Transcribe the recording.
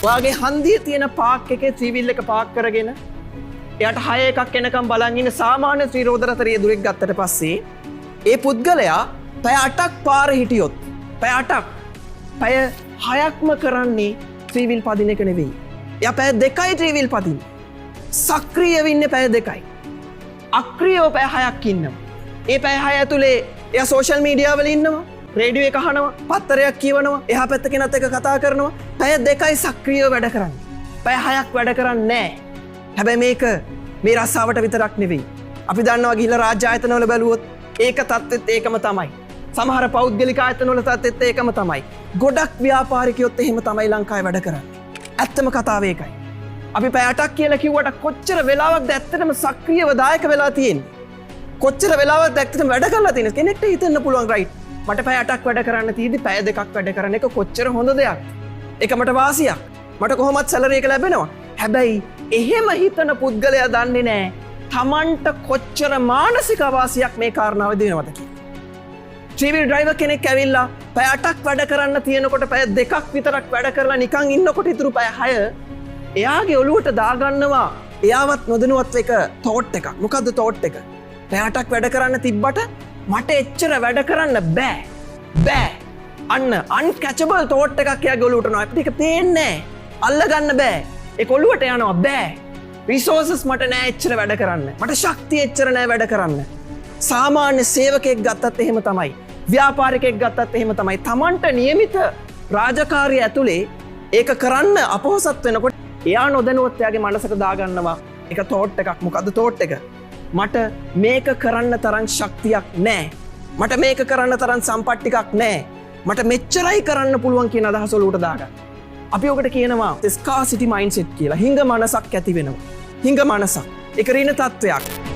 ඔයාගේ හන්දිය තියෙන පාක් එකේ ත්‍රිවිල් එක පාක් කරගෙන එයාට 6 එකක් එනකම් බලන් ඉන්න සාමාන්‍ය ත්‍රිරෝදරතරිය දුරෙක් ගත්තට පස්සේ ඒ පුද්ගලයා පැය 8ක් පාරේ හිටියොත් පැය 8ක් පැය 6ක්ම කරන්නේ ත්‍රිවිල් පදින එක නෙවෙයි. එයා පැය 2යි ත්‍රිවිල් පදින්නේ. සක්‍රියව ඉන්නේ පැය 2යි. අක්‍රියව පැය 6ක් ඉන්නවා. ඒ පැය 6 ඇතුලේ එයා සෝෂල් මීඩියා වල ඉන්නවා. රේඩියෝ එක අහනවා, පත්තරයක් කියවනවා, එහා පැත්ත කෙනත් එක්ක කතා කරනවා. පැය 2යි සක්‍රියව වැඩ කරන්නේ. පැය 6ක් වැඩ කරන්නේ නැහැ. හැබැයි මේක මේ රස්සාවට විතරක් නෙවෙයි. අපි දන්නවා ගිහිල්ලා රාජ්‍ය ආයතනවල බැලුවොත් ඒක තත්ත්වෙත් ඒකම තමයි. සමහර පෞද්ගලික ආයතනවල තත්ත්වෙත් ඒකම තමයි. ගොඩක් ව්‍යාපාරිකයොත් එහෙම තමයි ලංකාවේ වැඩ කරන්නේ. ඇත්තම කතාව ඒකයි. අපි පැය 8ක් කියලා කිව්වට කොච්චර වෙලාවක්ද ඇත්තටම සක්‍රියව දායක වෙලා තියෙන්නේ? කොච්චර වෙලාවක්ද ඇත්තටම වැඩ කරලා තියෙන්නේ? කෙනෙක්ට හිතෙන්න පුළුවන් රයිට්. මට පැය 8ක් වැඩ කරන්න තියෙදි පැය 2ක් වැඩ කරන එක කොච්චර හොඳ දෙයක්. ඒක මට වාසියක්. මට කොහොමත් සැලරි එක ලැබෙනවා. හැබැයි එහෙම හිතන පුද්ගලයා දන්නේ නැහැ තමන්ට කොච්චර මානසික අවාසියක් මේ කාරණාව දෙනවද කියලා. ත්‍රිවිල් ඩ්‍රයිවර් කෙනෙක් ඇවිල්ලා පැය 8ක් වැඩ කරන්න තියෙනකොට පැය 2ක් විතරක් වැඩ කරලා නිකන් ඉන්නකොට ඉතුරු පැය 6 එයාගේ ඔළුවට දාගන්නවා එයාවත් නොදැනුවත් එක තෝට් එකක්. මොකද්ද තෝට් එක? පැය 8ක් වැඩ කරන්න තිබ්බට මට එච්චර වැඩ කරන්න බෑ. අන්න අන්කැචබල් තෝට් එකක් එයාගේ ඔළුවට එනවා. අපිට ඒක පේන්නේ නැහැ. අල්ලගන්න බෑ. ඒක ඔළුවට යනවා බෑ. රිසෝසස් මට නෑ එච්චර වැඩ කරන්න. මට ශක්තිය එච්චර නෑ වැඩ කරන්න. සාමාන්‍ය සේවකයෙක් ගත්තත් එහෙම තමයි. ව්‍යාපාරිකයෙක් ගත්තත් එහෙම තමයි. තමන්ට නියමිත රාජකාරිය ඇතුලේ ඒක කරන්න අපොහසත් වෙනකොට එයා නොදැනුවත් එයාගේ මනසට දාගන්නවා එක තෝට් එකක්. මොකද්ද තෝට් එක? මට මේක කරන්න තරම් ශක්තියක් නෑ. මට මේක කරන්න තරම් සම්පත් ටිකක් නෑ. මට මෙච්චරයි කරන්න පුළුවන් කියන අදහස ඔලුවට දාගන්න. අපි ඔකට කියනවා ස්කාසිටි මයින්ඩ්සෙට් කියලා. හිඟ මනසක් ඇති වෙනවා. හිඟ මනසක්. ඒක ඍණ තත්වයක්.